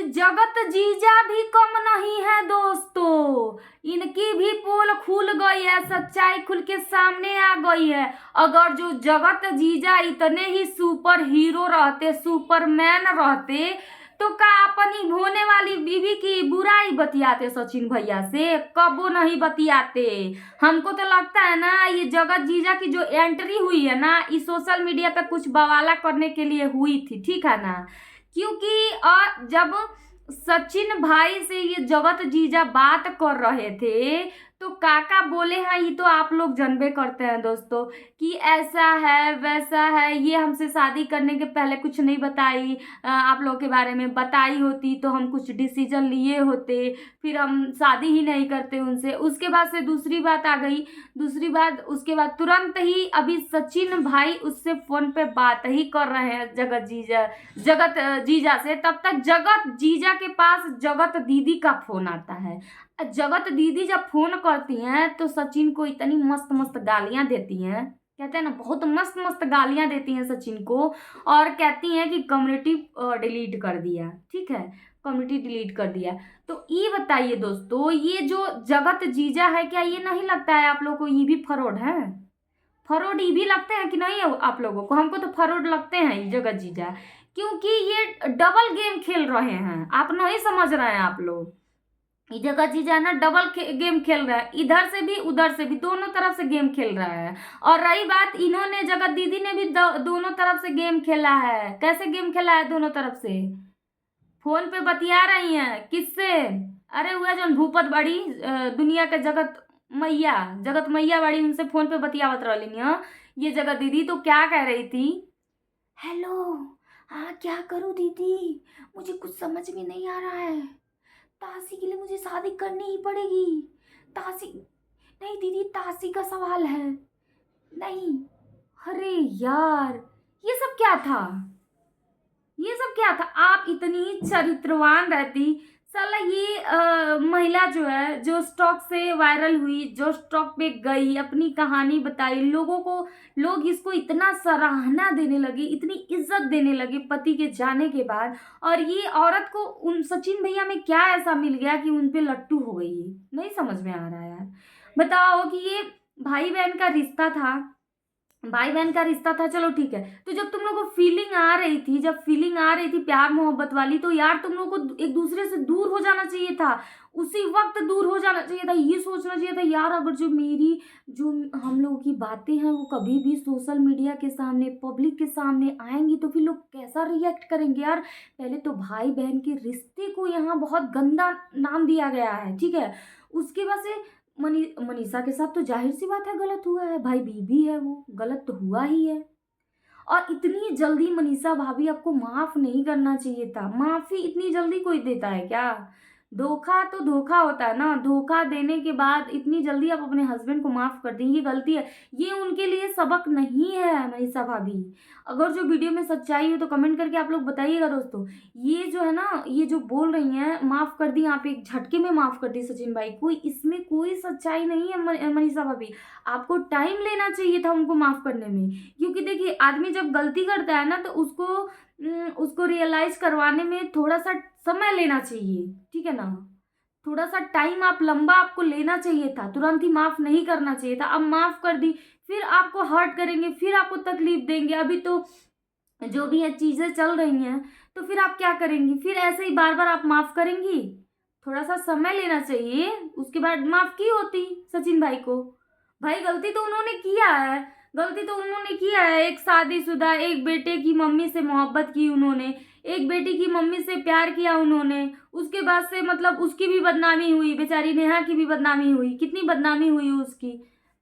जगत जीजा भी कम नहीं है दोस्तों, इनकी भी पोल खुल गई है, सच्चाई खुल के सामने आ गई है। अगर जो जगत जीजा इतने ही सुपर हीरो रहते, सुपरमैन रहते, तो का अपनी होने वाली बीवी की बुराई बतियाते सचिन भैया से? कबो नहीं बतियाते। हमको तो लगता है ना ये जगत जीजा की जो एंट्री हुई है ना, इस सोशल मीडिया पे कुछ बवाला करने के लिए हुई थी, ठीक है ना। क्योंकि जब सचिन भाई से ये जगत जीजा बात कर रहे थे तो काका बोले हैं, ये तो आप लोग जानबे करते हैं दोस्तों कि ऐसा है वैसा है, ये हमसे शादी करने के पहले कुछ नहीं बताई, आप लोगों के बारे में बताई होती तो हम कुछ डिसीजन लिए होते, फिर हम शादी ही नहीं करते उनसे। उसके बाद से दूसरी बात आ गई, दूसरी बात उसके बाद तुरंत ही अभी सचिन भाई उससे फोन पे बात ही कर रहे हैं जगत जीजा से। तब तक जगत जीजा के पास जगत दीदी का फोन आता है। जगत दीदी जब फोन करती हैं तो सचिन को इतनी मस्त मस्त गालियां देती हैं, कहते हैं ना बहुत मस्त मस्त गालियां देती हैं सचिन को, और कहती हैं कि कम्युनिटी डिलीट कर दिया, ठीक है, कम्युनिटी डिलीट कर दिया। तो ये बताइए दोस्तों, ये जो जगत जीजा है, क्या ये नहीं लगता है आप लोगों को ये भी फ्रॉड है? फ्रॉड ये भी लगते हैं कि नहीं आप लोगों को? हमको तो फ्रॉड लगते हैं ये जगत जीजा, क्योंकि ये डबल गेम खेल रहे हैं। आप नहीं समझ रहे हैं आप लोग, ये जगत जीजा है ना डबल गेम खेल रहा है, इधर से भी उधर से भी, दोनों तरफ से गेम खेल रहा है। और रही बात, इन्होंने जगत दीदी ने भी दोनों तरफ से गेम खेला है। कैसे गेम खेला है? दोनों तरफ से फोन पे बतिया रही हैं। किससे? अरे हुआ जो भूपत बड़ी दुनिया के जगत मैया बड़ी, उनसे फोन पे बतियावत रही। ये जगत दीदी तो क्या कह रही थी, हेलो हाँ क्या करूँ दीदी, मुझे कुछ समझ में नहीं आ रहा है, तासी के लिए मुझे शादी करनी ही पड़ेगी। तासी नहीं दीदी, तासी का सवाल है नहीं। अरे यार ये सब क्या था, ये सब क्या था? आप इतनी चरित्रवान रहती, साला ये महिला जो है, जो स्टॉक से वायरल हुई, जो स्टॉक पे गई, अपनी कहानी बताई लोगों को, लोग इसको इतना सराहना देने लगे, इतनी इज्जत देने लगे पति के जाने के बाद। और ये औरत को उन सचिन भैया में क्या ऐसा मिल गया कि उन पे लट्टू हो गई है? नहीं समझ में आ रहा है यार। बताओ कि ये भाई बहन का रिश्ता था, भाई बहन का रिश्ता था, चलो ठीक है। तो जब तुम लोगों को फीलिंग आ रही थी, जब फीलिंग आ रही थी प्यार मोहब्बत वाली, तो यार तुम लोगों को एक दूसरे से दूर हो जाना चाहिए था, उसी वक्त दूर हो जाना चाहिए था। ये सोचना चाहिए था यार, अगर जो हम लोगों की बातें हैं वो कभी भी सोशल मीडिया के सामने, पब्लिक के सामने आएंगी तो फिर लोग कैसा रिएक्ट करेंगे यार। पहले तो भाई बहन के रिश्ते को यहाँ बहुत गंदा नाम दिया गया है, ठीक है। उसके बाद से मनीषा के साथ तो जाहिर सी बात है गलत हुआ है, भाई बीबी है, वो गलत तो हुआ ही है। और इतनी जल्दी मनीषा भाभी आपको माफ नहीं करना चाहिए था। माफी इतनी जल्दी कोई देता है क्या? धोखा तो धोखा होता है ना, धोखा देने के बाद इतनी जल्दी आप अपने हस्बैंड को माफ कर दें, ये गलती है। ये उनके लिए सबक नहीं है मनीषा भाभी। अगर जो वीडियो में सच्चाई हो तो कमेंट करके आप लोग बताइएगा दोस्तों। ये जो है ना, ये जो बोल रही हैं माफ कर दी, आप एक झटके में माफ कर दी सचिन भाई को, इसमें कोई सच्चाई नहीं है मनीषा भाभी। आपको टाइम लेना चाहिए था उनको माफ करने में, क्योंकि देखिए आदमी जब गलती करता है ना तो उसको रियलाइज करवाने में थोड़ा सा समय लेना चाहिए, ठीक है ना। थोड़ा सा टाइम आप लंबा आपको लेना चाहिए था, तुरंत ही माफ नहीं करना चाहिए था। अब माफ कर दी, फिर आपको हर्ट करेंगे, फिर आपको तकलीफ देंगे। अभी तो जो भी ये चीजें चल रही हैं तो फिर आप क्या करेंगी? फिर ऐसे ही बार बार आप माफ करेंगी? थोड़ा सा समय लेना चाहिए, उसके बाद माफ की होती सचिन भाई को। भाई गलती तो उन्होंने किया है, गलती तो उन्होंने किया है। एक शादीशुदा, एक बेटे की मम्मी से मोहब्बत की उन्होंने, एक बेटी की मम्मी से प्यार किया उन्होंने, उसके बाद से मतलब उसकी भी बदनामी हुई, बेचारी नेहा की भी बदनामी हुई, कितनी बदनामी हुई उसकी।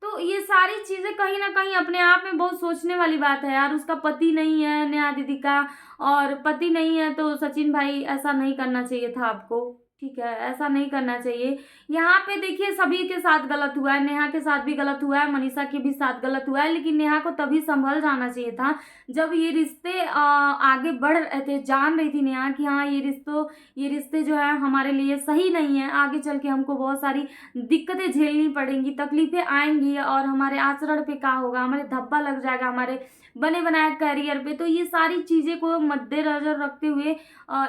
तो ये सारी चीज़ें कहीं ना कहीं अपने आप में बहुत सोचने वाली बात है यार। उसका पति नहीं है नेहा दीदी का, और पति नहीं है तो सचिन भाई ऐसा नहीं करना चाहिए था आपको। ठीक है, ऐसा नहीं करना चाहिए। यहाँ पे देखिए सभी के साथ गलत हुआ है, नेहा के साथ भी गलत हुआ है, मनीषा के भी साथ गलत हुआ है, लेकिन नेहा को तभी सँभल जाना चाहिए था जब ये रिश्ते आगे बढ़ रहे थे, जान रही थी नेहा कि हाँ, ये रिश्ते जो हैं हमारे लिए सही नहीं है, आगे चल के हमको बहुत सारी दिक्कतें झेलनी पड़ेंगी, तकलीफ़ें आएँगी और हमारे आचरण पे क्या होगा, हमारे धब्बा लग जाएगा हमारे बने-बनाए करियर पे। तो ये सारी चीज़ें को मद्देनज़र रखते हुए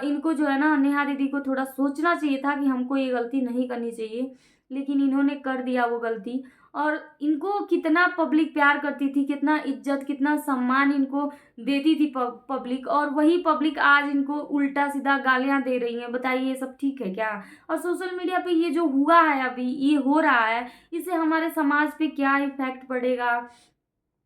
इनको जो है ना नेहा दीदी को थोड़ा सोचना चाहिए था कि हमको ये गलती नहीं करनी चाहिए, लेकिन इन्होंने कर दिया वो गलती। और इनको कितना पब्लिक प्यार करती थी, कितना इज़्ज़त, कितना सम्मान इनको देती थी पब्लिक, और वही पब्लिक आज इनको उल्टा-सीधा गालियाँ दे रही है। बताइए ये सब ठीक है क्या? और सोशल मीडिया पे ये जो हुआ है अभी, ये हो रहा है, इससे हमारे समाज पे क्या इफ़ेक्ट पड़ेगा?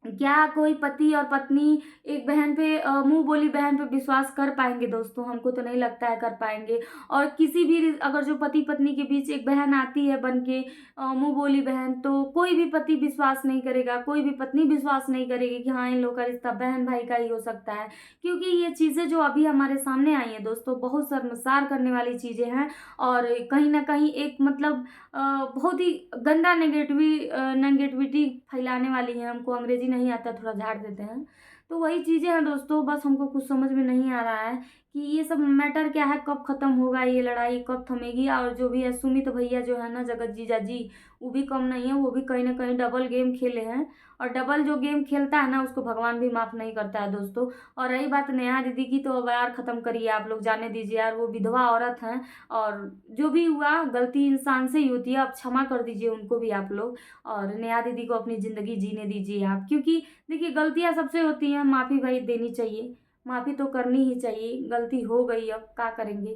क्या कोई पति और पत्नी एक बहन पे मुँह बोली बहन पे विश्वास कर पाएँगे दोस्तों? हमको तो नहीं लगता है कर पाएँगे। और किसी भी अगर जो पति-पत्नी के बीच एक बहन आती है बन के मुँह बोली बहन, तो कोई भी पति विश्वास नहीं करेगा, कोई भी पत्नी विश्वास नहीं करेगी कि हाँ, इन लोग का रिश्ता बहन-भाई का ही हो सकता है। क्योंकि ये चीज़ें जो अभी हमारे सामने आई हैं दोस्तों, बहुत शर्मसार करने वाली चीज़ें हैं और कहीं न कहीं एक मतलब बहुत ही गंदा नेगेटिविटी फैलाने वाली है। हमको अंग्रेज़ी नहीं आता, थोड़ा झाड़ देते हैं। तो वही चीज़ें हैं दोस्तों, बस हमको कुछ समझ में नहीं आ रहा है कि ये सब मैटर क्या है, कब ख़त्म होगा ये लड़ाई, कब थमेगी? और जो भी है सुमित भैया जो है ना, जगत जीजा जी, वो भी कम नहीं है, वो भी कहीं न कहीं डबल गेम खेले हैं। और डबल जो गेम खेलता है ना, उसको भगवान भी माफ़ नहीं करता है दोस्तों। और रही बात नेहा दीदी की, तो अब यार ख़त्म करिए आप लोग, जाने दीजिए यार, वो विधवा औरत हैं और जो भी हुआ गलती इंसान से ही होती है, अब क्षमा कर दीजिए उनको भी आप लोग। और नेहा दीदी को अपनी ज़िंदगी जीने दीजिए आप, क्योंकि देखिए गलतियाँ सबसे होती हैं, माफ़ी भाई देनी चाहिए, माफ़ी तो करनी ही चाहिए। गलती हो गई, अब क्या करेंगे?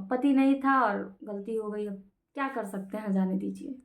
पति नहीं था और गलती हो गई, अब क्या कर सकते हैं, जाने दीजिए।